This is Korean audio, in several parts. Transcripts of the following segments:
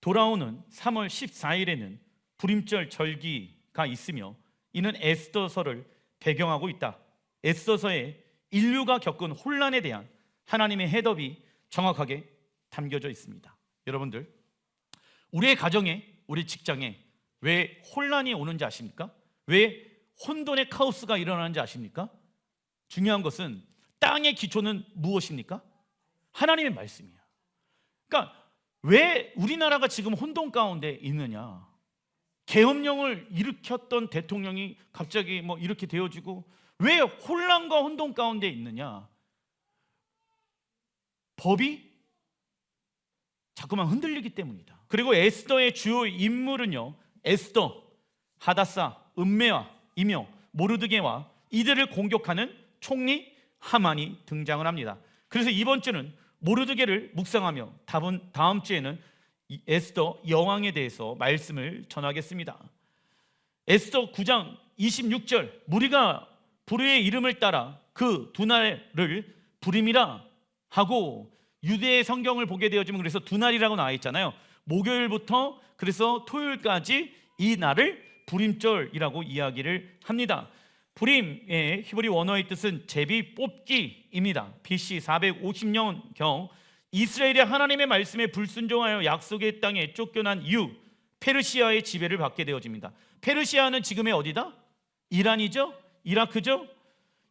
돌아오는 3월 14일에는 불임절 절기가 있으며 이는 에스더서를 배경하고 있다. 에스더서에 인류가 겪은 혼란에 대한 하나님의 해답이 정확하게 담겨져 있습니다. 여러분들, 우리의 가정에, 우리 직장에 왜 혼란이 오는지 아십니까? 왜 혼돈의 카오스가 일어나는지 아십니까? 중요한 것은 땅의 기초는 무엇입니까? 하나님의 말씀이에요. 그러니까 왜 우리나라가 지금 혼돈 가운데 있느냐? 계엄령을 일으켰던 대통령이 갑자기 이렇게 되어지고 왜 혼란과 혼돈 가운데 있느냐? 법이 자꾸만 흔들리기 때문이다. 그리고 에스더의 주요 인물은요, 에스더, 하다사, 음메와 이며 모르드게와 이들을 공격하는 총리 하만이 등장을 합니다. 그래서 이번 주는 모르드게를 묵상하며 다음 주에는 에스더 여왕에 대해서 말씀을 전하겠습니다. 에스더 9장 26절, 무리가 불의의 이름을 따라 그 두 날을 불임이라 하고, 유대의 성경을 보게 되어지면 그래서 두 날이라고 나와 있잖아요. 목요일부터 그래서 토요일까지 이 날을 불임절이라고 이야기를 합니다. 불임의 히브리 원어의 뜻은 제비 뽑기입니다. BC 450년경 이스라엘이 하나님의 말씀에 불순종하여 약속의 땅에 쫓겨난 이후 페르시아의 지배를 받게 되어집니다. 페르시아는 지금의 어디다? 이란이죠? 이라크죠?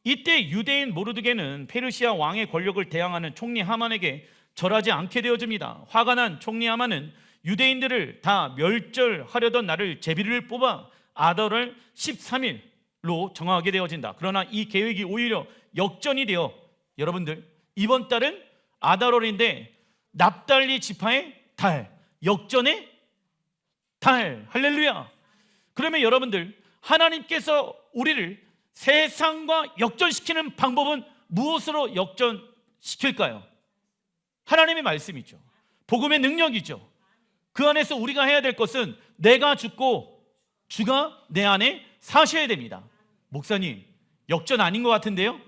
이때 유대인 모르드게는 페르시아 왕의 권력을 대항하는 총리 하만에게 절하지 않게 되어집니다. 화가 난 총리 하만은 유대인들을 다 멸절하려던 날을 제비를 뽑아 아달월 13일로 정하게 되어진다. 그러나 이 계획이 오히려 역전이 되어, 여러분들, 이번 달은 아달월인데 납달리 지파의 달, 역전의 달. 할렐루야. 그러면 여러분들, 하나님께서 우리를 세상과 역전시키는 방법은 무엇으로 역전시킬까요? 하나님의 말씀이죠. 복음의 능력이죠. 그 안에서 우리가 해야 될 것은 내가 죽고 주가 내 안에 사셔야 됩니다. 목사님, 역전 아닌 것 같은데요?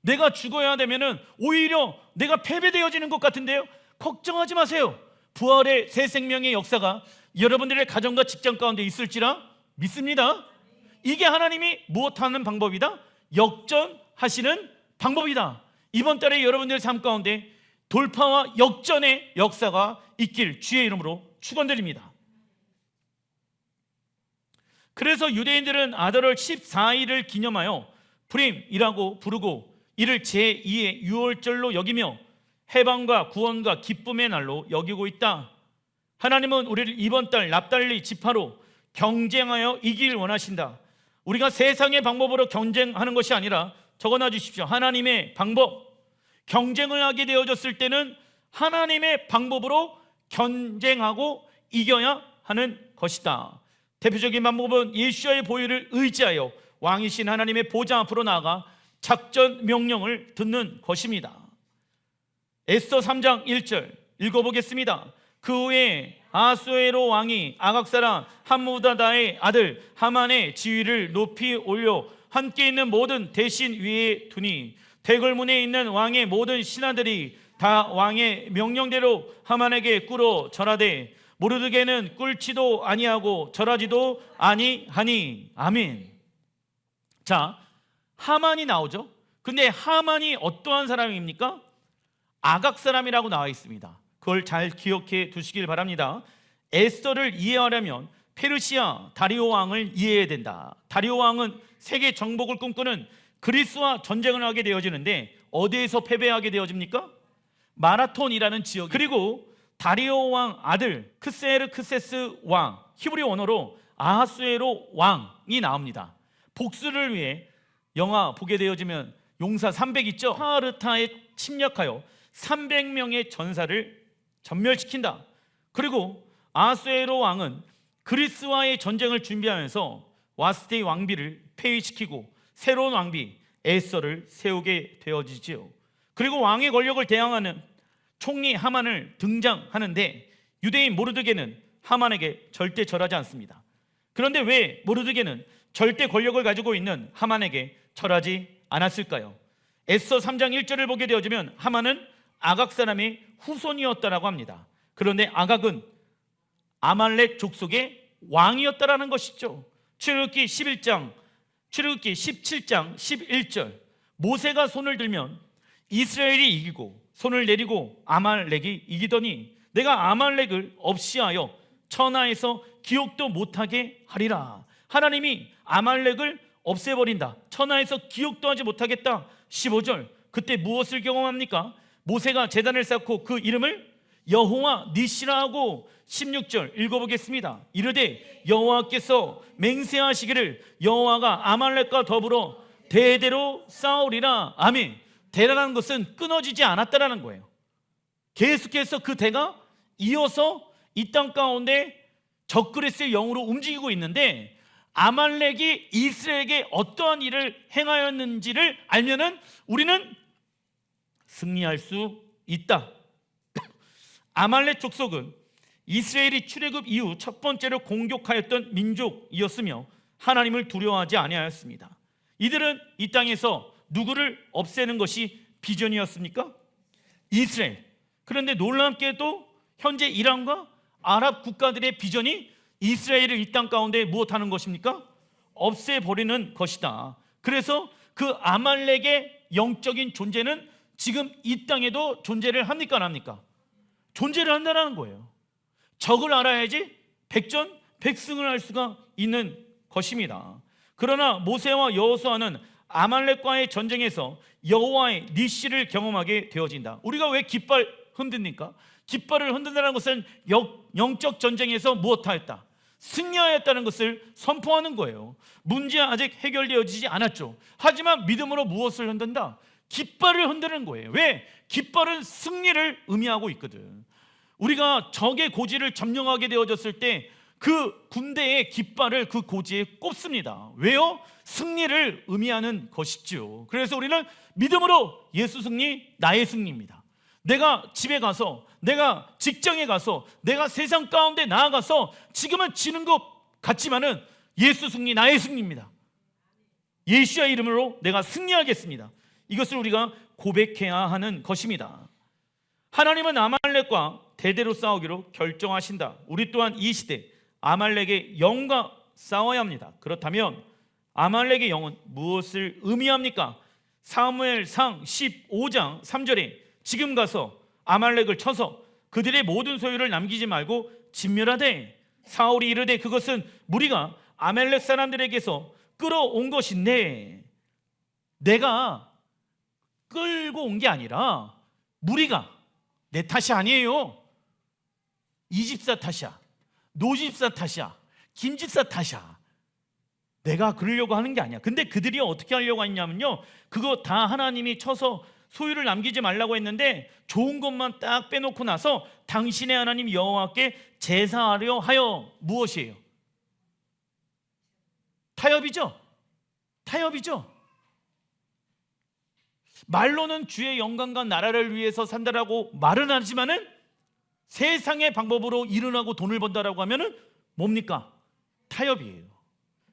내가 죽어야 되면은 오히려 내가 패배되어지는 것 같은데요? 걱정하지 마세요. 부활의 새 생명의 역사가 여러분들의 가정과 직장 가운데 있을지라 믿습니다. 이게 하나님이 무엇하는 방법이다? 역전하시는 방법이다. 이번 달에 여러분들의 삶 가운데 돌파와 역전의 역사가 있길 주의 이름으로 축원드립니다. 그래서 유대인들은 아달월 14일을 기념하여 불임이라고 부르고 이를 제2의 유월절로 여기며 해방과 구원과 기쁨의 날로 여기고 있다. 하나님은 우리를 이번 달 납달리 지파로 경쟁하여 이길 원하신다. 우리가 세상의 방법으로 경쟁하는 것이 아니라 적어놔 주십시오. 하나님의 방법. 경쟁을 하게 되어졌을 때는 하나님의 방법으로 경쟁하고 이겨야 하는 것이다. 대표적인 방법은 예수와의 보혈을 의지하여 왕이신 하나님의 보좌 앞으로 나아가 작전 명령을 듣는 것입니다. 에스더 3장 1절 읽어보겠습니다. 그 후에 아수에로 왕이 아각 사람 함무다다의 아들 하만의 지위를 높이 올려 함께 있는 모든 대신 위에 두니 대궐문에 있는 왕의 모든 신하들이 다 왕의 명령대로 하만에게 꿇어 절하되 모르드게는 꿇지도 아니하고 절하지도 아니하니. 아멘. 자, 하만이 나오죠. 근데 하만이 어떠한 사람입니까? 아각 사람이라고 나와 있습니다. 그걸 잘 기억해 두시길 바랍니다. 에스더를 이해하려면 페르시아 다리오 왕을 이해해야 된다. 다리오 왕은 세계 정복을 꿈꾸는 그리스와 전쟁을 하게 되어지는데 어디에서 패배하게 되어집니까? 마라톤이라는 지역. 그리고 다리오 왕 아들 크세르크세스 왕, 히브리 원어로 아하수에로 왕이 나옵니다. 복수를 위해 영화 보게 되어지면 용사 300 있죠? 파르타에 침략하여 300명의 전사를 전멸시킨다. 그리고 아하수에로 왕은 그리스와의 전쟁을 준비하면서 와스테이 왕비를 폐위시키고 새로운 왕비 에스더를 세우게 되어지지요. 그리고 왕의 권력을 대항하는 총리 하만을 등장하는데 유대인 모르드게는 하만에게 절대 절하지 않습니다. 그런데 왜 모르드게는 절대 권력을 가지고 있는 하만에게 절하지 않았을까요? 에스더 3장 1절을 보게 되어지면 하만은 아각 사람의 후손이었다라고 합니다. 그런데 아각은 아말렉 족속의 왕이었다라는 것이죠. 출애굽기 17장 11절, 모세가 손을 들면 이스라엘이 이기고 손을 내리고 아말렉이 이기더니 내가 아말렉을 없이하여 천하에서 기억도 못하게 하리라. 하나님이 아말렉을 없애버린다. 천하에서 기억도 하지 못하겠다. 15절, 그때 무엇을 경험합니까? 모세가 제단을 쌓고 그 이름을 여호와 니시라 하고 16절 읽어보겠습니다. 이르되 여호와께서 맹세하시기를 여호와가 아말렉과 더불어 대대로 싸우리라. 아멘. 대라는 것은 끊어지지 않았다라는 거예요. 계속해서 그 대가 이어서 이 땅 가운데 적그리스의 영으로 움직이고 있는데, 아말렉이 이스라엘에게 어떠한 일을 행하였는지를 알면은 우리는 승리할 수 있다. 아말렉 족속은 이스라엘이 출애굽 이후 첫 번째로 공격하였던 민족이었으며 하나님을 두려워하지 아니하였습니다. 이들은 이 땅에서 누구를 없애는 것이 비전이었습니까? 이스라엘. 그런데 놀랍게도 현재 이란과 아랍 국가들의 비전이 이스라엘을 이 땅 가운데 무엇하는 것입니까? 없애버리는 것이다. 그래서 그 아말렉의 영적인 존재는 지금 이 땅에도 존재를 합니까, 안 합니까? 존재를 한다는 거예요. 적을 알아야지 백전백승을 할 수가 있는 것입니다. 그러나 모세와 여호수아는 아말렉과의 전쟁에서 여호와의 니시를 경험하게 되어진다. 우리가 왜 깃발 흔듭니까? 깃발을 흔든다는 것은 영적 전쟁에서 무엇하였다? 승리하였다는 것을 선포하는 거예요. 문제 아직 해결되어지지 않았죠. 하지만 믿음으로 무엇을 흔든다? 깃발을 흔드는 거예요. 왜? 깃발은 승리를 의미하고 있거든. 우리가 적의 고지를 점령하게 되어졌을 때 그 군대의 깃발을 그 고지에 꼽습니다. 왜요? 승리를 의미하는 것이죠. 그래서 우리는 믿음으로 예수 승리, 나의 승리입니다. 내가 집에 가서, 내가 직장에 가서, 내가 세상 가운데 나아가서 지금은 지는 것 같지만은 예수 승리, 나의 승리입니다. 예수의 이름으로 내가 승리하겠습니다. 이것을 우리가 고백해야 하는 것입니다. 하나님은 아말렉과 대대로 싸우기로 결정하신다. 우리 또한 이 시대 아말렉의 영과 싸워야 합니다. 그렇다면 아말렉의 영은 무엇을 의미합니까? 사무엘상 15장 3절에 지금 가서 아말렉을 쳐서 그들의 모든 소유를 남기지 말고 진멸하되, 사울이 이르되 그것은 무리가 아말렉 사람들에게서 끌어온 것인데, 내가 끌고 온 게 아니라 무리가, 내 탓이 아니에요. 이 집사 탓이야, 노 집사 탓이야, 김 집사 탓이야. 내가 그러려고 하는 게 아니야. 근데 그들이 어떻게 하려고 했냐면요, 그거 다 하나님이 쳐서 소유를 남기지 말라고 했는데 좋은 것만 딱 빼놓고 나서 당신의 하나님 여호와께 제사하려 하여 무엇이에요? 타협이죠. 타협이죠. 말로는 주의 영광과 나라를 위해서 산다라고 말은 하지만은 세상의 방법으로 일을 하고 돈을 번다라고 하면은 뭡니까? 타협이에요.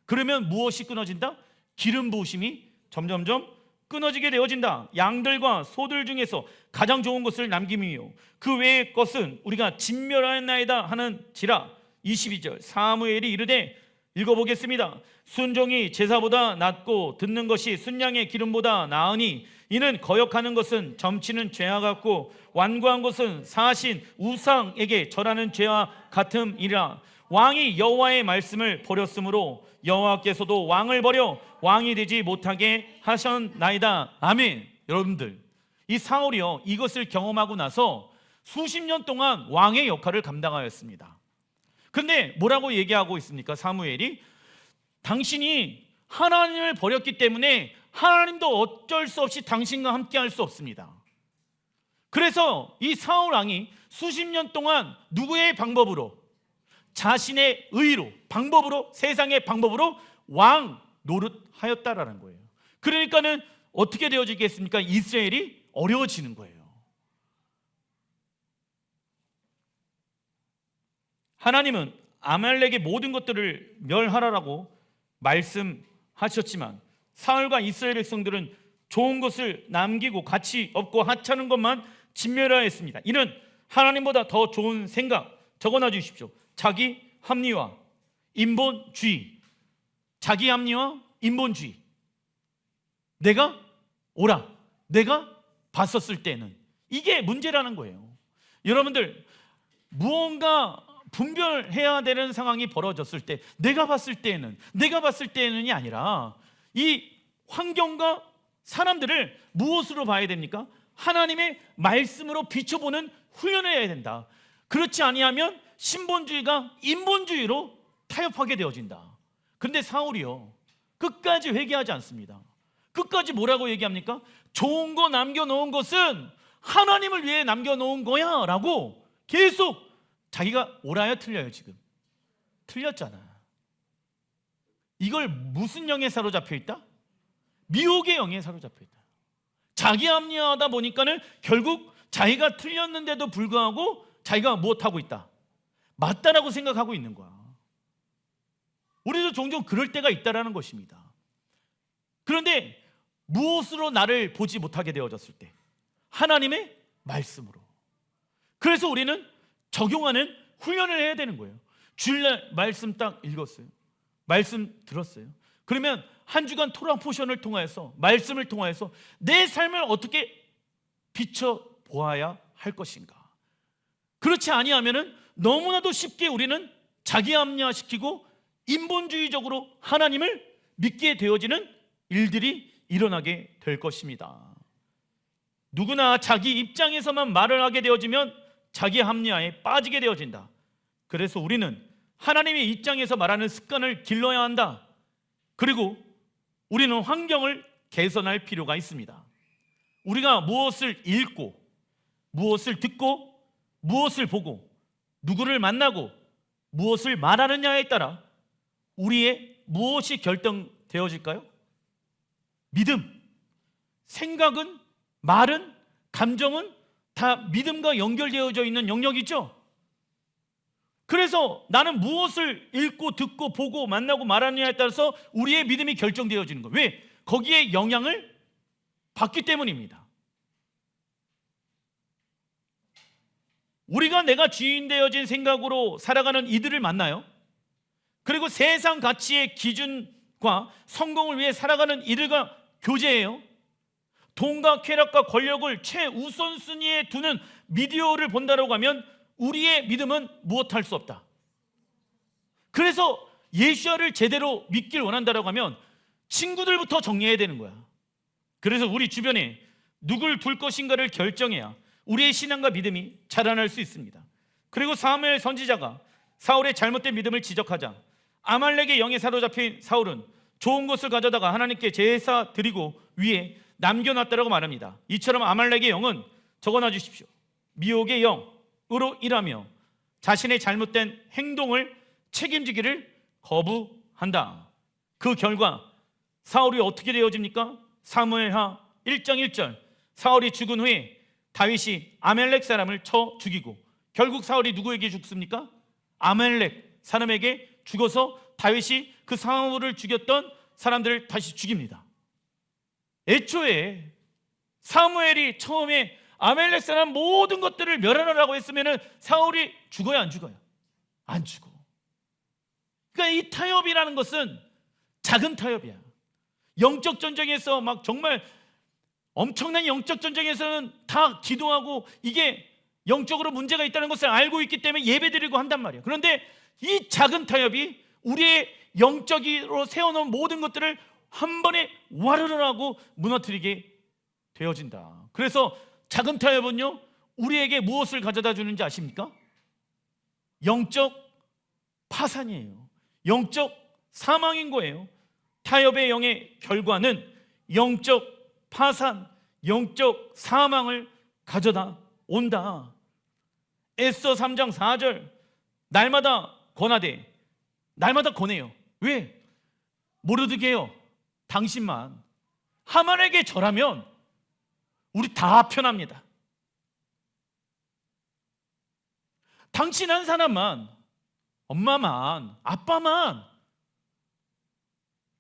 그러면 무엇이 끊어진다? 기름 부으심이 점점점 끊어지게 되어진다. 양들과 소들 중에서 가장 좋은 것을 남김이요 그 외의 것은 우리가 진멸하였나이다 하는지라. 22절, 사무엘이 이르되, 읽어보겠습니다. 순종이 제사보다 낫고 듣는 것이 순양의 기름보다 나으니 이는 거역하는 것은 점치는 죄와 같고 완고한 것은 사신 우상에게 절하는 죄와 같음이라. 왕이 여호와의 말씀을 버렸으므로 여호와께서도 왕을 버려 왕이 되지 못하게 하셨나이다. 아멘. 여러분들, 이 사울이요, 이것을 경험하고 나서 수십 년 동안 왕의 역할을 감당하였습니다. 근데 뭐라고 얘기하고 있습니까? 사무엘이 당신이 하나님을 버렸기 때문에 하나님도 어쩔 수 없이 당신과 함께 할 수 없습니다. 그래서 이 사울 왕이 수십 년 동안 누구의 방법으로? 자신의 의로, 방법으로, 세상의 방법으로 왕 노릇하였다라는 거예요. 그러니까는 어떻게 되어지겠습니까? 이스라엘이 어려워지는 거예요. 하나님은 아말렉의 모든 것들을 멸하라라고 말씀하셨지만 사울과 이스라엘 백성들은 좋은 것을 남기고 가치 없고 하찮은 것만 진멸하였습니다. 이는 하나님보다 더 좋은 생각, 적어놔 주십시오. 자기 합리화, 인본주의. 자기 합리화, 인본주의. 내가 옳아, 내가 봤었을 때는, 이게 문제라는 거예요. 여러분들, 무언가 분별해야 되는 상황이 벌어졌을 때, 내가 봤을 때는이 아니라 이 환경과 사람들을 무엇으로 봐야 됩니까? 하나님의 말씀으로 비춰보는 훈련을 해야 된다. 그렇지 아니하면 신본주의가 인본주의로 타협하게 되어진다. 그런데 사울이요, 끝까지 회개하지 않습니다. 끝까지 뭐라고 얘기합니까? 좋은 거 남겨놓은 것은 하나님을 위해 남겨놓은 거야 라고 계속. 자기가 옳아요, 틀려요? 지금 틀렸잖아. 이걸 무슨 영에 사로잡혀 있다? 미혹의 영에 사로잡혀 있다. 자기 합리화하다 보니까는 결국 자기가 틀렸는데도 불구하고 자기가 무엇하고 있다? 맞다라고 생각하고 있는 거야. 우리도 종종 그럴 때가 있다라는 것입니다. 그런데 무엇으로 나를 보지 못하게 되어졌을 때? 하나님의 말씀으로. 그래서 우리는 적용하는 훈련을 해야 되는 거예요. 주일날 말씀 딱 읽었어요. 말씀 들었어요. 그러면 한 주간 토라 포션을 통하여서, 말씀을 통하여서 내 삶을 어떻게 비춰보아야 할 것인가. 그렇지 아니하면은 너무나도 쉽게 우리는 자기 합리화시키고 인본주의적으로 하나님을 믿게 되어지는 일들이 일어나게 될 것입니다. 누구나 자기 입장에서만 말을 하게 되어지면 자기 합리화에 빠지게 되어진다. 그래서 우리는 하나님의 입장에서 말하는 습관을 길러야 한다. 그리고 우리는 환경을 개선할 필요가 있습니다. 우리가 무엇을 읽고, 무엇을 듣고, 무엇을 보고, 누구를 만나고, 무엇을 말하느냐에 따라 우리의 무엇이 결정되어질까요? 믿음, 생각은, 말은, 감정은 다 믿음과 연결되어져 있는 영역이죠. 그래서 나는 무엇을 읽고 듣고 보고 만나고 말하느냐에 따라서 우리의 믿음이 결정되어지는 거예요. 왜? 거기에 영향을 받기 때문입니다. 우리가 내가 주인 되어진 생각으로 살아가는 이들을 만나요. 그리고 세상 가치의 기준과 성공을 위해 살아가는 이들과 교제해요. 돈과 쾌락과 권력을 최우선순위에 두는 미디어를 본다라고 하면 우리의 믿음은 무엇할 수 없다. 그래서 예수야를 제대로 믿길 원한다라고 하면 친구들부터 정리해야 되는 거야. 그래서 우리 주변에 누굴 둘 것인가를 결정해야 우리의 신앙과 믿음이 자라날 수 있습니다. 그리고 사무엘 선지자가 사울의 잘못된 믿음을 지적하자 아말렉의 영에 사로잡힌 사울은 좋은 것을 가져다가 하나님께 제사 드리고 위에 남겨놨다라고 말합니다. 이처럼 아말렉의 영은 적어놔 주십시오. 미혹의 영으로 일하며 자신의 잘못된 행동을 책임지기를 거부한다. 그 결과 사울이 어떻게 되어집니까? 사무엘하 1장 1절, 사울이 죽은 후에 다윗이 아말렉 사람을 쳐 죽이고, 결국 사울이 누구에게 죽습니까? 아말렉 사람에게 죽어서 다윗이 그 사울을 죽였던 사람들을 다시 죽입니다. 애초에 사무엘이 처음에 아말렉 사람 모든 것들을 멸하라고 했으면 사울이 죽어요, 안 죽어요? 안 죽어. 그러니까 이 타협이라는 것은 작은 타협이야. 영적 전쟁에서 막 정말 엄청난 영적 전쟁에서는 다 기도하고 이게 영적으로 문제가 있다는 것을 알고 있기 때문에 예배드리고 한단 말이에요. 그런데 이 작은 타협이 우리의 영적으로 세워놓은 모든 것들을 한 번에 와르르 하고 무너뜨리게 되어진다. 그래서 작은 타협은요, 우리에게 무엇을 가져다 주는지 아십니까? 영적 파산이에요. 영적 사망인 거예요. 타협의 영의 결과는 영적 파산, 영적 사망을 가져다 온다. 에스더 3장 4절, 날마다 권하되, 날마다 권해요. 왜? 모르드게요, 당신만 하만에게 절하면 우리 다 편합니다. 당신 한 사람만, 엄마만, 아빠만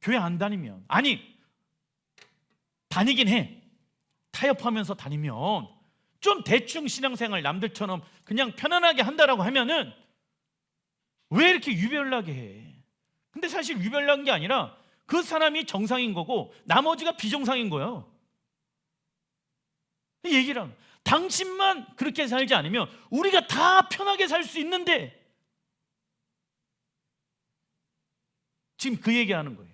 교회 안 다니면, 아니 다니긴 해, 타협하면서 다니면 좀 대충 신앙생활 남들처럼 그냥 편안하게 한다라고 하면은 왜 이렇게 유별나게 해? 근데 사실 유별난 게 아니라 그 사람이 정상인 거고 나머지가 비정상인 거예요. 얘기를 하는, 당신만 그렇게 살지 않으면 우리가 다 편하게 살 수 있는데, 지금 그 얘기하는 거예요.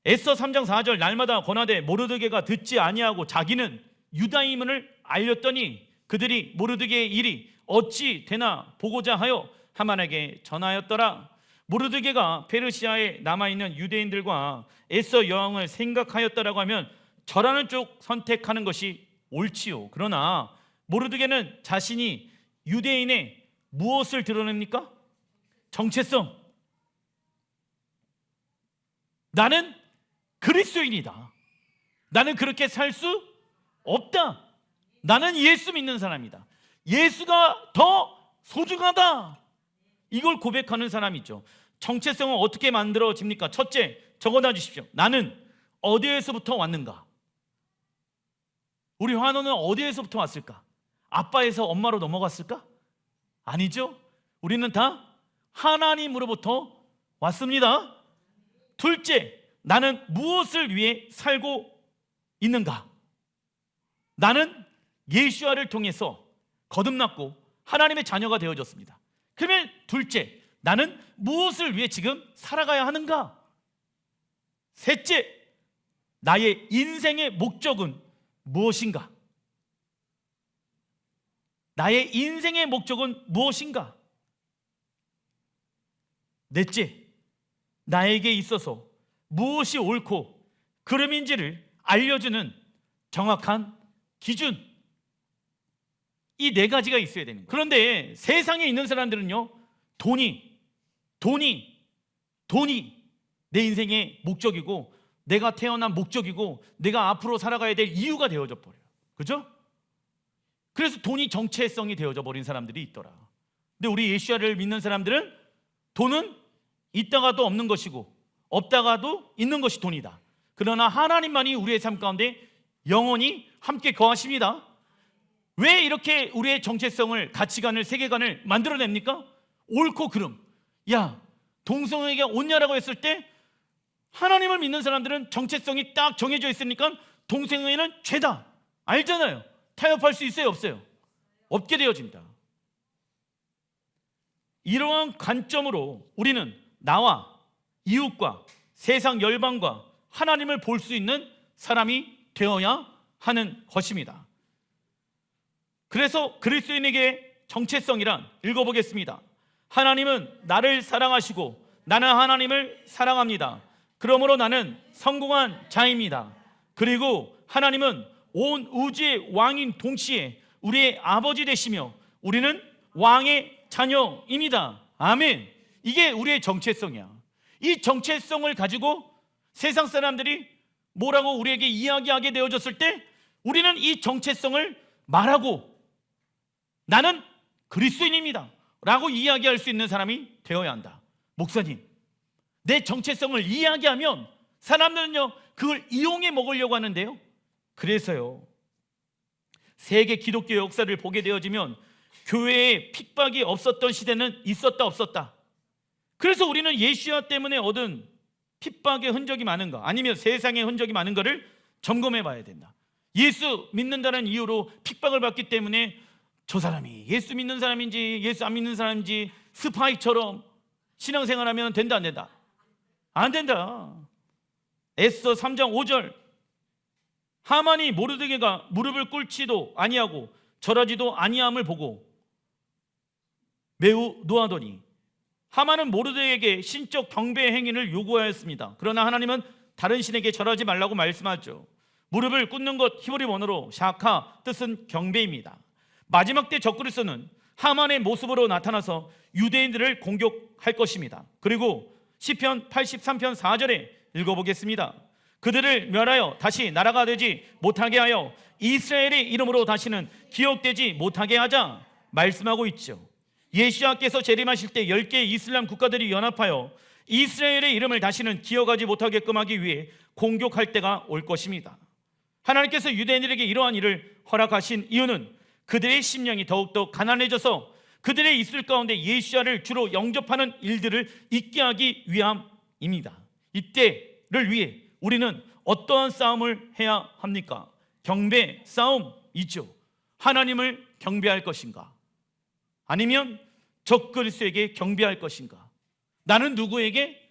에스더 3장 4절, 날마다 권하되 모르드게가 듣지 아니하고 자기는 유다임을 알렸더니 그들이 모르드게의 일이 어찌 되나 보고자 하여 하만에게 전하였더라. 모르드게가 페르시아에 남아있는 유대인들과 에스더 여왕을 생각하였다라고 하면 절하는 쪽 선택하는 것이 옳지요. 그러나 모르드게는 자신이 유대인의 무엇을 드러냅니까? 정체성. 나는 그리스도인이다. 나는 그렇게 살 수 없다. 나는 예수 믿는 사람이다. 예수가 더 소중하다. 이걸 고백하는 사람이죠. 정체성은 어떻게 만들어집니까? 첫째, 적어놔 주십시오. 나는 어디에서부터 왔는가? 우리 환호는 어디에서부터 왔을까? 아빠에서 엄마로 넘어갔을까? 아니죠. 우리는 다 하나님으로부터 왔습니다. 둘째, 나는 무엇을 위해 살고 있는가? 나는 예수와를 통해서 거듭났고 하나님의 자녀가 되어졌습니다. 그러면 둘째, 나는 무엇을 위해 지금 살아가야 하는가? 셋째, 나의 인생의 목적은 무엇인가? 나의 인생의 목적은 무엇인가? 넷째, 나에게 있어서 무엇이 옳고 그름인지를 알려주는 정확한 기준, 이 네 가지가 있어야 되는 거예요. 그런데 세상에 있는 사람들은요, 돈이 내 인생의 목적이고 내가 태어난 목적이고 내가 앞으로 살아가야 될 이유가 되어져 버려요. 그죠? 그래서 돈이 정체성이 되어져 버린 사람들이 있더라. 근데 우리 예수를 믿는 사람들은 돈은 있다가도 없는 것이고 없다가도 있는 것이 돈이다. 그러나 하나님만이 우리의 삶 가운데 영원히 함께 거하십니다. 왜 이렇게 우리의 정체성을, 가치관을, 세계관을 만들어냅니까? 옳고 그름. 야, 동성애가 옳냐라고 했을 때 하나님을 믿는 사람들은 정체성이 딱 정해져 있으니까 동성애는 죄다 알잖아요. 타협할 수 있어요, 없어요? 없게 되어집니다. 이러한 관점으로 우리는 나와 이웃과 세상 열방과 하나님을 볼 수 있는 사람이 되어야 하는 것입니다. 그래서 그리스도인에게 정체성이란, 읽어보겠습니다. 하나님은 나를 사랑하시고 나는 하나님을 사랑합니다. 그러므로 나는 성공한 자입니다. 그리고 하나님은 온 우주의 왕인 동시에 우리의 아버지 되시며 우리는 왕의 자녀입니다. 아멘. 이게 우리의 정체성이야. 이 정체성을 가지고 세상 사람들이 뭐라고 우리에게 이야기하게 되어졌을 때 우리는 이 정체성을 말하고 나는 그리스도인입니다 라고 이야기할 수 있는 사람이 되어야 한다. 목사님, 내 정체성을 이야기하면 사람들은요 그걸 이용해 먹으려고 하는데요, 그래서요 세계 기독교 역사를 보게 되어지면 교회에 핍박이 없었던 시대는 있었다 없었다. 그래서 우리는 예수야 때문에 얻은 핍박의 흔적이 많은가, 아니면 세상의 흔적이 많은가를 점검해 봐야 된다. 예수 믿는다는 이유로 핍박을 받기 때문에 저 사람이 예수 믿는 사람인지 예수 안 믿는 사람인지 스파이처럼 신앙생활하면 된다 안 된다? 안 된다. 에스더 3장 5절, 하만이 모르드게가 무릎을 꿇지도 아니하고 절하지도 아니함을 보고 매우 노하더니, 하만은 모르드게에게 신적 경배 행위를 요구하였습니다. 그러나 하나님은 다른 신에게 절하지 말라고 말씀하죠. 무릎을 꿇는 것 히브리 원어로 샤카, 뜻은 경배입니다. 마지막 때 적그리스도는 하만의 모습으로 나타나서 유대인들을 공격할 것입니다. 그리고 시편 83편 4절에 읽어보겠습니다. 그들을 멸하여 다시 나라가 되지 못하게 하여 이스라엘의 이름으로 다시는 기억되지 못하게 하자 말씀하고 있죠. 예수님께서 재림하실 때 10개의 이슬람 국가들이 연합하여 이스라엘의 이름을 다시는 기억하지 못하게끔 하기 위해 공격할 때가 올 것입니다. 하나님께서 유대인들에게 이러한 일을 허락하신 이유는 그들의 심령이 더욱더 가난해져서 그들의 있을 가운데 예수야를 주로 영접하는 일들을 있게 하기 위함입니다. 이때를 위해 우리는 어떠한 싸움을 해야 합니까? 경배 싸움이죠. 하나님을 경배할 것인가? 아니면 적그리스도에게 경배할 것인가? 나는 누구에게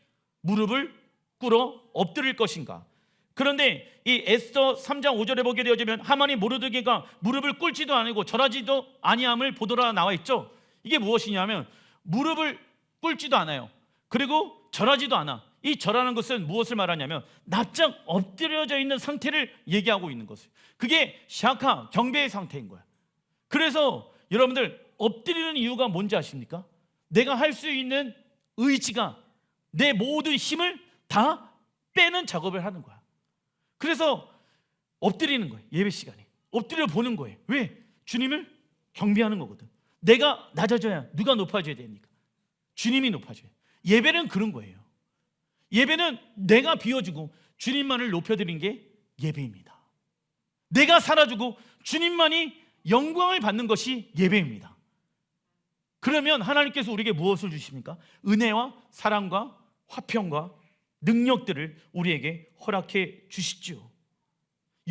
무릎을 꿇어 엎드릴 것인가? 그런데 이 에스더 3장 5절에 보게 되어지면 하만이 모르드게가 무릎을 꿇지도 아니고 절하지도 아니함을 보더라 나와 있죠. 이게 무엇이냐면 무릎을 꿇지도 않아요. 그리고 절하지도 않아. 이 절하는 것은 무엇을 말하냐면 납작 엎드려져 있는 상태를 얘기하고 있는 것이에요. 그게 샤카 경배의 상태인 거야. 그래서 여러분들 엎드리는 이유가 뭔지 아십니까? 내가 할 수 있는 의지가 내 모든 힘을 다 빼는 작업을 하는 거야. 그래서 엎드리는 거예요. 예배 시간에 엎드려 보는 거예요. 왜? 주님을 경배하는 거거든. 내가 낮아져야 누가 높아져야 됩니까? 주님이 높아져요. 예배는 그런 거예요. 예배는 내가 비워주고 주님만을 높여드린 게 예배입니다. 내가 살아주고 주님만이 영광을 받는 것이 예배입니다. 그러면 하나님께서 우리에게 무엇을 주십니까? 은혜와 사랑과 화평과 능력들을 우리에게 허락해 주시죠.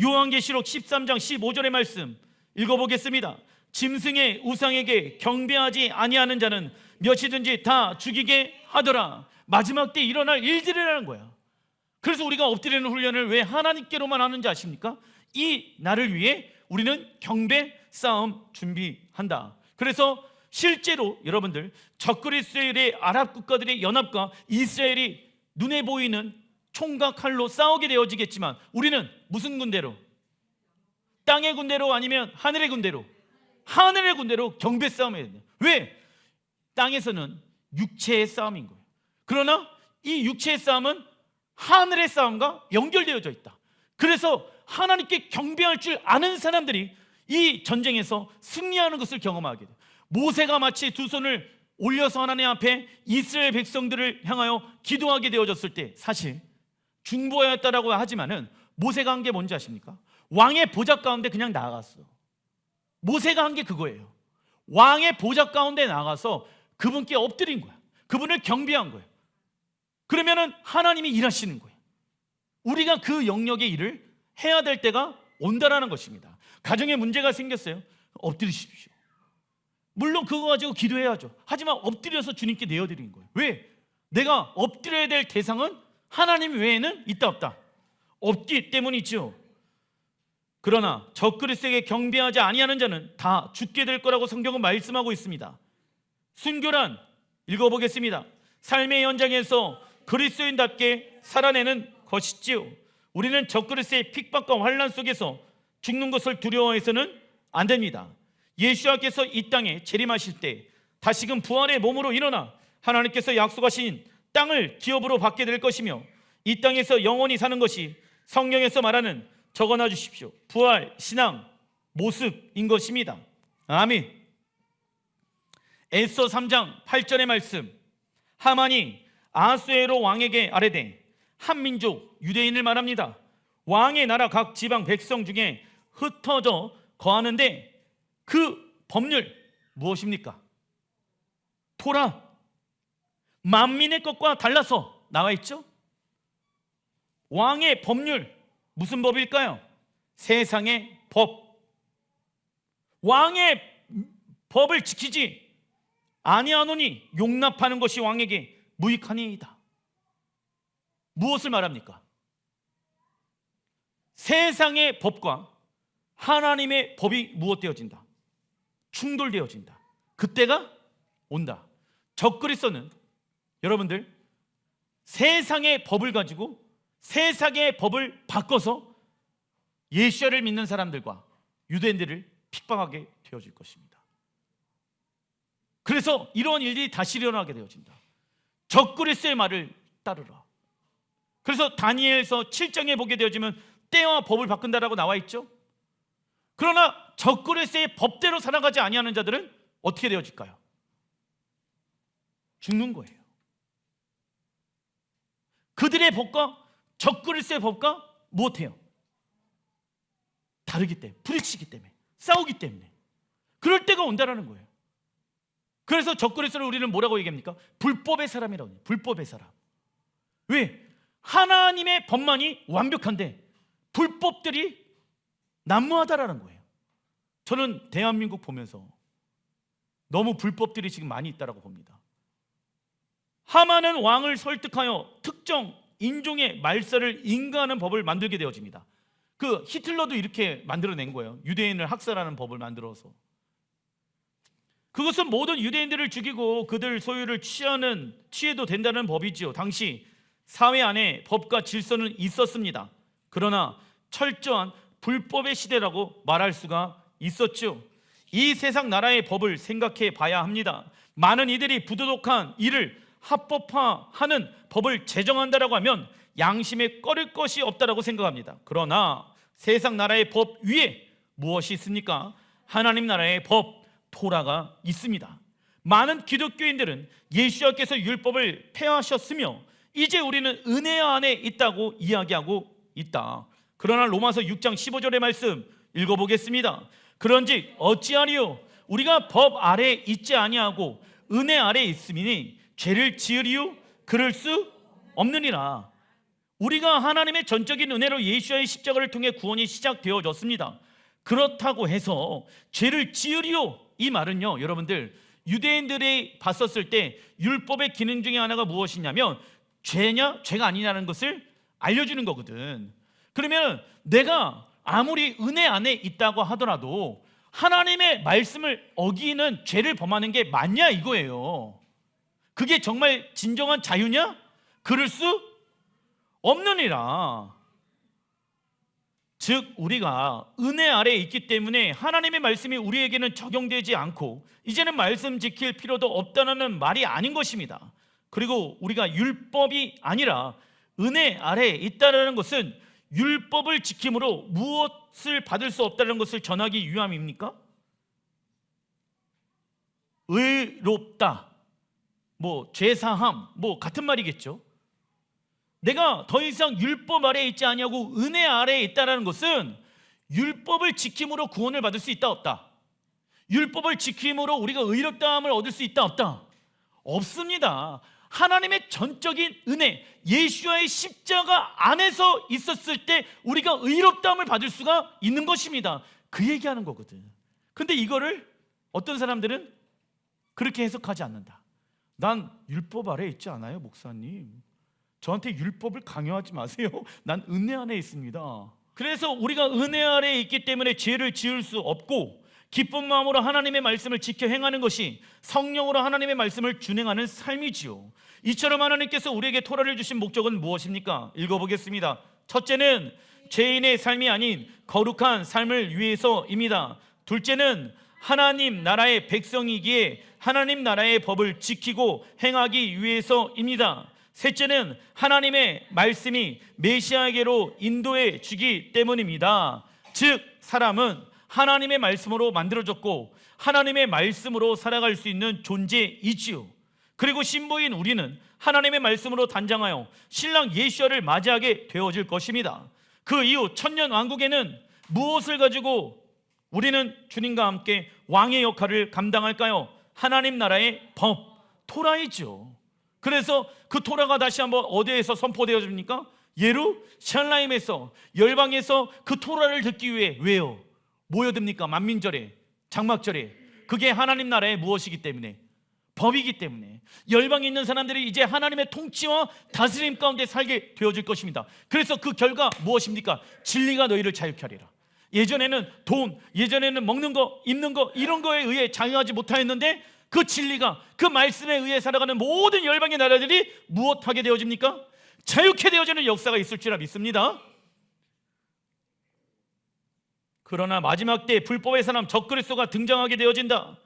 요한계시록 13장 15절의 말씀 읽어보겠습니다. 짐승의 우상에게 경배하지 아니하는 자는 몇이든지 다 죽이게 하더라. 마지막 때 일어날 일들이라는 거야. 그래서 우리가 엎드리는 훈련을 왜 하나님께로만 하는지 아십니까? 이 날을 위해 우리는 경배 싸움 준비한다. 그래서 실제로 여러분들 적그리스도의 아랍 국가들의 연합과 이스라엘이 눈에 보이는 총과 칼로 싸우게 되어지겠지만 우리는 무슨 군대로? 땅의 군대로 아니면 하늘의 군대로? 하늘의 군대로 경배 싸움을 해야 돼요. 왜? 땅에서는 육체의 싸움인 거예요. 그러나 이 육체의 싸움은 하늘의 싸움과 연결되어져 있다. 그래서 하나님께 경배할 줄 아는 사람들이 이 전쟁에서 승리하는 것을 경험하게 돼요. 모세가 마치 두 손을 올려서 하나님 앞에 이스라엘 백성들을 향하여 기도하게 되어졌을 때 사실 중보였다라고 하지만은 모세가 한 게 뭔지 아십니까? 왕의 보좌 가운데 그냥 나아갔어. 모세가 한 게 그거예요. 왕의 보좌 가운데 나가서 그분께 엎드린 거야. 그분을 경배한 거예요. 그러면은 하나님이 일하시는 거예요. 우리가 그 영역의 일을 해야 될 때가 온다라는 것입니다. 가정에 문제가 생겼어요. 엎드리십시오. 물론 그거 가지고 기도해야죠. 하지만 엎드려서 주님께 내어드린 거예요. 왜? 내가 엎드려야 될 대상은 하나님 외에는 있다 없다? 없기 때문이죠. 그러나 적그리스도에게 경배하지 아니하는 자는 다 죽게 될 거라고 성경은 말씀하고 있습니다. 순교란 읽어보겠습니다. 삶의 현장에서 그리스도인답게 살아내는 것이지요. 우리는 적그리스도의 핍박과 환난 속에서 죽는 것을 두려워해서는 안 됩니다. 예수께서 이 땅에 재림하실 때 다시금 부활의 몸으로 일어나 하나님께서 약속하신 땅을 기업으로 받게 될 것이며 이 땅에서 영원히 사는 것이 성경에서 말하는 적어놔 주십시오. 부활, 신앙, 모습인 것입니다. 아멘. 에스더 3장 8절의 말씀. 하만이 아하수에로 왕에게 아뢰되 한 민족 유대인을 말합니다. 왕의 나라 각 지방 백성 중에 흩어져 거하는데 그 법률 무엇입니까? 토라. 만민의 것과 달라서 나와 있죠. 왕의 법률 무슨 법일까요? 세상의 법. 왕의 법을 지키지 아니하노니 용납하는 것이 왕에게 무익하니이다. 무엇을 말합니까? 세상의 법과 하나님의 법이 무엇되어진다? 충돌되어진다. 그때가 온다. 적그리스도는 여러분들 세상의 법을 가지고 세상의 법을 바꿔서 예수를 믿는 사람들과 유대인들을 핍박하게 되어질 것입니다. 그래서 이러한 일들이 다시 일어나게 되어진다. 적그리스도의 말을 따르라. 그래서 다니엘서 7장에 보게 되어지면 때와 법을 바꾼다라고 나와 있죠. 그러나 적그리스도의 법대로 살아가지 아니하는 자들은 어떻게 되어질까요? 죽는 거예요. 그들의 법과 적그리스도의 법과 무엇해요? 다르기 때문에, 부딪히기 때문에, 싸우기 때문에 그럴 때가 온다라는 거예요. 그래서 적그리스도를 우리는 뭐라고 얘기합니까? 불법의 사람이라고 해요. 불법의 사람. 왜? 하나님의 법만이 완벽한데 불법들이 난무하다라는 거예요. 저는 대한민국 보면서 너무 불법들이 지금 많이 있다라고 봅니다. 하만은 왕을 설득하여 특정 인종의 말살을 인가하는 법을 만들게 되어집니다. 그 히틀러도 이렇게 만들어낸 거예요. 유대인을 학살하는 법을 만들어서. 그것은 모든 유대인들을 죽이고 그들 소유를 취해도 된다는 법이지요. 당시 사회 안에 법과 질서는 있었습니다. 그러나 철저한 불법의 시대라고 말할 수가 있었죠. 이 세상 나라의 법을 생각해 봐야 합니다. 많은 이들이 부도덕한 일을 합법화하는 법을 제정한다라고 하면 양심에 꺼릴 것이 없다라고 생각합니다. 그러나 세상 나라의 법 위에 무엇이 있습니까? 하나님 나라의 법, 토라가 있습니다. 많은 기독교인들은 예수님께서 율법을 폐하셨으며 이제 우리는 은혜 안에 있다고 이야기하고 있다. 그러나 로마서 6장 15절의 말씀 읽어보겠습니다. 그런즉 어찌하리요? 우리가 법 아래에 있지 아니하고 은혜 아래에 있음이니 죄를 지으리요? 그럴 수 없느니라. 우리가 하나님의 전적인 은혜로 예수의 십자가를 통해 구원이 시작되어졌습니다. 그렇다고 해서 죄를 지으리요? 이 말은요, 여러분들, 유대인들이 봤었을 때 율법의 기능 중에 하나가 무엇이냐면 죄냐 죄가 아니냐는 것을 알려주는 거거든. 그러면 내가 아무리 은혜 안에 있다고 하더라도 하나님의 말씀을 어기는 죄를 범하는 게 맞냐 이거예요. 그게 정말 진정한 자유냐? 그럴 수 없느니라. 즉 우리가 은혜 아래에 있기 때문에 하나님의 말씀이 우리에게는 적용되지 않고 이제는 말씀 지킬 필요도 없다는 말이 아닌 것입니다. 그리고 우리가 율법이 아니라 은혜 아래에 있다는 것은 율법을 지킴으로 무엇을 받을 수 없다는 것을 전하기 위함입니까? 의롭다, 죄사함, 같은 말이겠죠. 내가 더 이상 율법 아래에 있지 아니하고 은혜 아래에 있다는 것은 율법을 지킴으로 구원을 받을 수 있다 없다? 율법을 지킴으로 우리가 의롭다함을 얻을 수 있다 없다? 없습니다. 하나님의 전적인 은혜, 예수와의 십자가 안에서 있었을 때 우리가 의롭다함을 받을 수가 있는 것입니다. 그 얘기하는 거거든. 근데 이거를 어떤 사람들은 그렇게 해석하지 않는다. 난 율법 아래에 있지 않아요, 목사님. 저한테 율법을 강요하지 마세요. 난 은혜 안에 있습니다. 그래서 우리가 은혜 아래에 있기 때문에 죄를 지을 수 없고 기쁜 마음으로 하나님의 말씀을 지켜 행하는 것이 성령으로 하나님의 말씀을 준행하는 삶이지요. 이처럼 하나님께서 우리에게 토라를 주신 목적은 무엇입니까? 읽어보겠습니다. 첫째는 죄인의 삶이 아닌 거룩한 삶을 위해서입니다. 둘째는 하나님 나라의 백성이기에 하나님 나라의 법을 지키고 행하기 위해서입니다. 셋째는 하나님의 말씀이 메시아에게로 인도해 주기 때문입니다. 즉 사람은 하나님의 말씀으로 만들어졌고 하나님의 말씀으로 살아갈 수 있는 존재이지요. 그리고 신부인 우리는 하나님의 말씀으로 단장하여 신랑 예수를 맞이하게 되어질 것입니다. 그 이후 천년왕국에는 무엇을 가지고 우리는 주님과 함께 왕의 역할을 감당할까요? 하나님 나라의 법, 토라이죠. 그래서 그 토라가 다시 한번 어디에서 선포되어집니까? 예루살렘에서, 열방에서 그 토라를 듣기 위해 왜요? 모여듭니까? 만민절에, 장막절에. 그게 하나님 나라의 무엇이기 때문에? 법이기 때문에. 열방에 있는 사람들이 이제 하나님의 통치와 다스림 가운데 살게 되어질 것입니다. 그래서 그 결과 무엇입니까? 진리가 너희를 자유케 하리라. 예전에는 돈, 예전에는 먹는 거, 입는 거, 이런 거에 의해 자유하지 못하였는데 그 진리가, 그 말씀에 의해 살아가는 모든 열방의 나라들이 무엇하게 되어집니까? 자유케 되어지는 역사가 있을 줄 믿습니다. 그러나 마지막 때 불법의 사람 적그리스도가 등장하게 되어진다.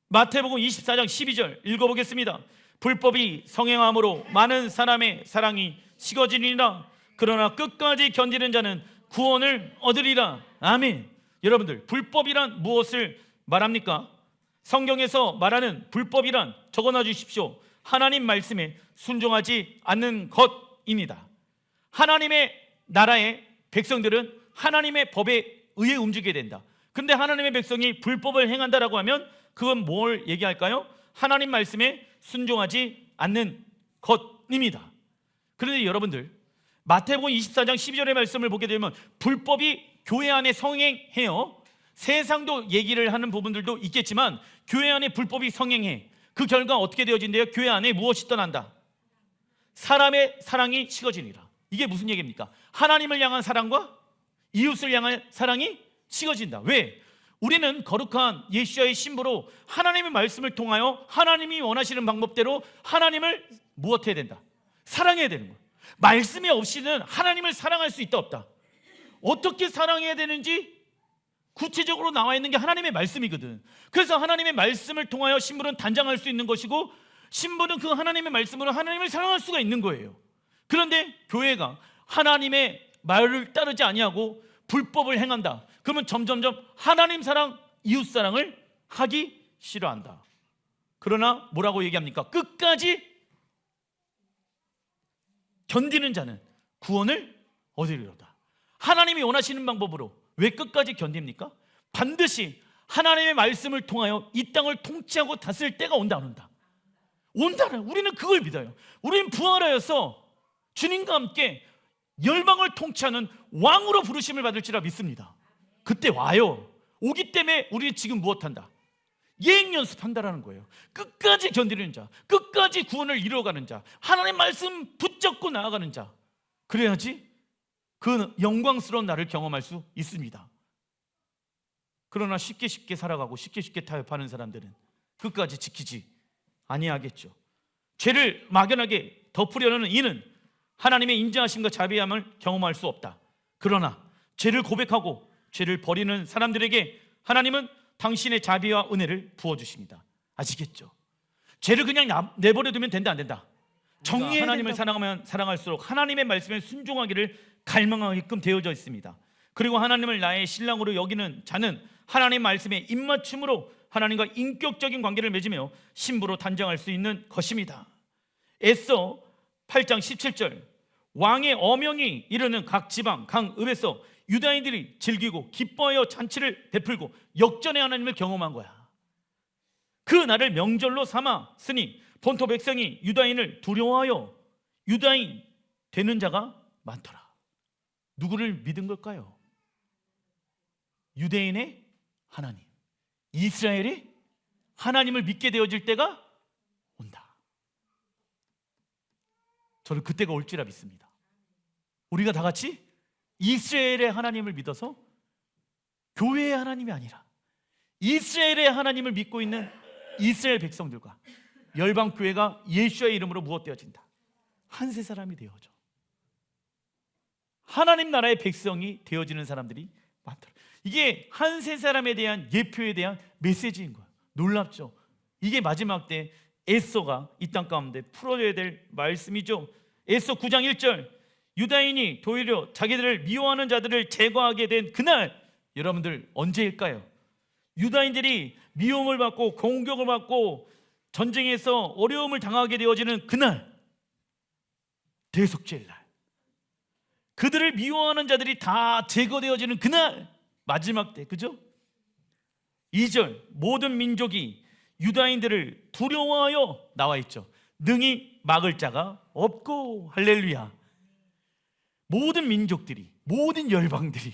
마태복음 24장 12절 읽어보겠습니다. 불법이 성행함으로 많은 사람의 사랑이 식어지리라. 그러나 끝까지 견디는 자는 구원을 얻으리라. 아멘. 여러분들, 불법이란 무엇을 말합니까? 성경에서 말하는 불법이란, 적어놔 주십시오. 하나님 말씀에 순종하지 않는 것입니다. 하나님의 나라의 백성들은 하나님의 법에 의해 움직이게 된다. 근데 하나님의 백성이 불법을 행한다라고 하면 그건 뭘 얘기할까요? 하나님 말씀에 순종하지 않는 것입니다. 그런데 여러분들, 마태복음 24장 12절의 말씀을 보게 되면 불법이 교회 안에 성행해요. 세상도 얘기를 하는 부분들도 있겠지만 교회 안에 불법이 성행해. 그 결과 어떻게 되어진대요? 교회 안에 무엇이 떠난다? 사람의 사랑이 식어지니라. 이게 무슨 얘기입니까? 하나님을 향한 사랑과 이웃을 향한 사랑이 식어진다. 왜? 우리는 거룩한 예수와의 신부로 하나님의 말씀을 통하여 하나님이 원하시는 방법대로 하나님을 무엇해야 된다? 사랑해야 되는 거예요. 말씀이 없이는 하나님을 사랑할 수 있다 없다? 어떻게 사랑해야 되는지 구체적으로 나와 있는 게 하나님의 말씀이거든. 그래서 하나님의 말씀을 통하여 신부는 단장할 수 있는 것이고, 신부는 그 하나님의 말씀으로 하나님을 사랑할 수가 있는 거예요. 그런데 교회가 하나님의 말을 따르지 아니하고 불법을 행한다. 그러면 점점점 하나님 사랑, 이웃 사랑을 하기 싫어한다. 그러나 뭐라고 얘기합니까? 끝까지 견디는 자는 구원을 얻으리로다. 하나님이 원하시는 방법으로. 왜 끝까지 견딥니까? 반드시 하나님의 말씀을 통하여 이 땅을 통치하고 다스릴 때가 온다 안 온다? 온다는, 우리는 그걸 믿어요. 우리는 부활하여서 주님과 함께 열방을 통치하는 왕으로 부르심을 받을지라 믿습니다. 그때 와요. 오기 때문에 우리는 지금 무엇한다? 예행 연습한다라는 거예요. 끝까지 견디는 자, 끝까지 구원을 이루어가는 자, 하나님 말씀 붙잡고 나아가는 자, 그래야지 그 영광스러운 날을 경험할 수 있습니다. 그러나 쉽게 살아가고 쉽게 타협하는 사람들은 끝까지 지키지 아니하겠죠. 죄를 막연하게 덮으려는 이는 하나님의 인자하심과 자비함을 경험할 수 없다. 그러나 죄를 고백하고 죄를 버리는 사람들에게 하나님은 당신의 자비와 은혜를 부어주십니다. 아시겠죠? 죄를 그냥 내버려두면 된다 안 된다? 정리해야 하나님을 사랑하면 사랑할수록 하나님의 말씀에 순종하기를 갈망하게끔 되어져 있습니다. 그리고 하나님을 나의 신랑으로 여기는 자는 하나님 말씀에 입맞춤으로 하나님과 인격적인 관계를 맺으며 신부로 단장할 수 있는 것입니다. 에서 8장 17절, 왕의 어명이 이르는 각 지방 각 읍에서 유다인들이 즐기고 기뻐하여 잔치를 베풀고 역전의 하나님을 경험한 거야. 그 날을 명절로 삼았으니 본토 백성이 유다인을 두려워하여 유다인 되는 자가 많더라. 누구를 믿은 걸까요? 유대인의 하나님, 이스라엘이 하나님을 믿게 되어질 때가 온다. 저는 그때가 올 줄라 믿습니다. 우리가 다 같이 이스라엘의 하나님을 믿어서 교회의 하나님이 아니라 이스라엘의 하나님을 믿고 있는 이스라엘 백성들과 열방교회가 예수의 이름으로 무엇되어진다? 한세 사람이 되어져. 하나님 나라의 백성이 되어지는 사람들이 많더라. 이게 한세 사람에 대한 예표에 대한 메시지인 거예요. 놀랍죠? 이게 마지막 때 에서가 이 땅 가운데 풀어줘야 될 말씀이죠. 에서 9장 1절, 유다인이 도리어 자기들을 미워하는 자들을 제거하게 된 그날, 여러분들 언제일까요? 유다인들이 미움을 받고 공격을 받고 전쟁에서 어려움을 당하게 되어지는 그날, 대속죄일 날, 그들을 미워하는 자들이 다 제거되어지는 그날, 마지막 때, 그죠? 2절, 모든 민족이 유다인들을 두려워하여 나와 있죠. 능히 막을 자가 없고, 할렐루야. 모든 민족들이, 모든 열방들이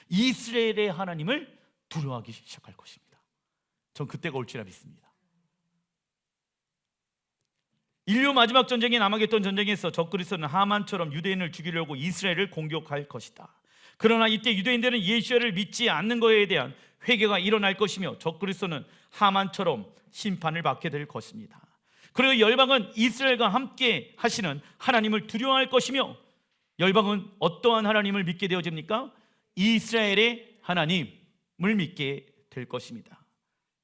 이스라엘의 하나님을 두려워하기 시작할 것입니다. 전 그때가 올지라 믿습니다. 인류 마지막 전쟁인 아마겟돈 전쟁에서 적그리스도는 하만처럼 유대인을 죽이려고 이스라엘을 공격할 것이다. 그러나 이때 유대인들은 예수를 믿지 않는 것에 대한 회개가 일어날 것이며 적그리스도는 하만처럼 심판을 받게 될 것입니다. 그리고 열방은 이스라엘과 함께 하시는 하나님을 두려워할 것이며, 열방은 어떠한 하나님을 믿게 되어집니까? 이스라엘의 하나님을 믿게 될 것입니다.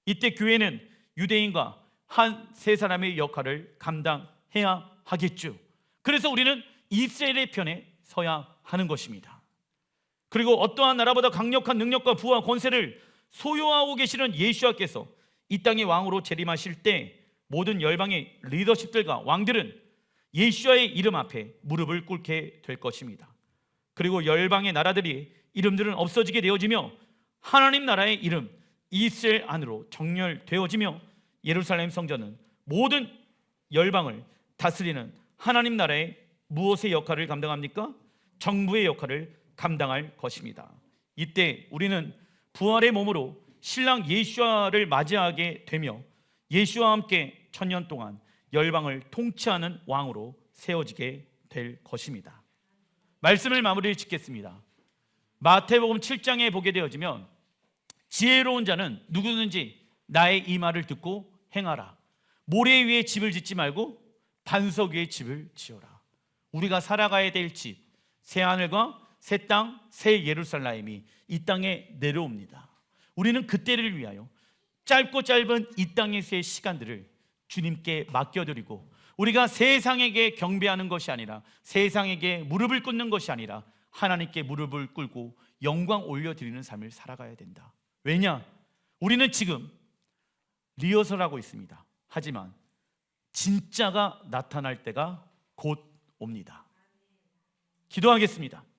이때 교회는 유대인과 한 세 사람의 역할을 감당해야 하겠죠. 그래서 우리는 이스라엘의 편에 서야 하는 것입니다. 그리고 어떠한 나라보다 강력한 능력과 부와 권세를 소유하고 계시는 예수와께서 이 땅의 왕으로 재림하실 때 모든 열방의 리더십들과 왕들은 예수와의 이름 앞에 무릎을 꿇게 될 것입니다. 그리고 열방의 나라들이 이름들은 없어지게 되어지며 하나님 나라의 이름, 이스라엘 안으로 정렬되어지며 예루살렘 성전은 모든 열방을 다스리는 하나님 나라의 무엇의 역할을 감당합니까? 정부의 역할을 감당할 것입니다. 이때 우리는 부활의 몸으로 신랑 예수와를 맞이하게 되며 예수와 함께 천년 동안 열방을 통치하는 왕으로 세워지게 될 것입니다. 말씀을 마무리 짓겠습니다. 마태복음 7장에 보게 되어지면 지혜로운 자는 누구든지 나의 이 말을 듣고 행하라. 모래 위에 집을 짓지 말고 반석 위에 집을 지어라. 우리가 살아가야 될 집, 새 하늘과 새 땅, 새 예루살렘이 이 땅에 내려옵니다. 우리는 그때를 위하여 짧고 짧은 이 땅에서의 시간들을 주님께 맡겨드리고 우리가 세상에게 경배하는 것이 아니라 세상에게 무릎을 꿇는 것이 아니라 하나님께 무릎을 꿇고 영광 올려드리는 삶을 살아가야 된다. 왜냐? 우리는 지금 리허설하고 있습니다. 하지만 진짜가 나타날 때가 곧 옵니다. 기도하겠습니다.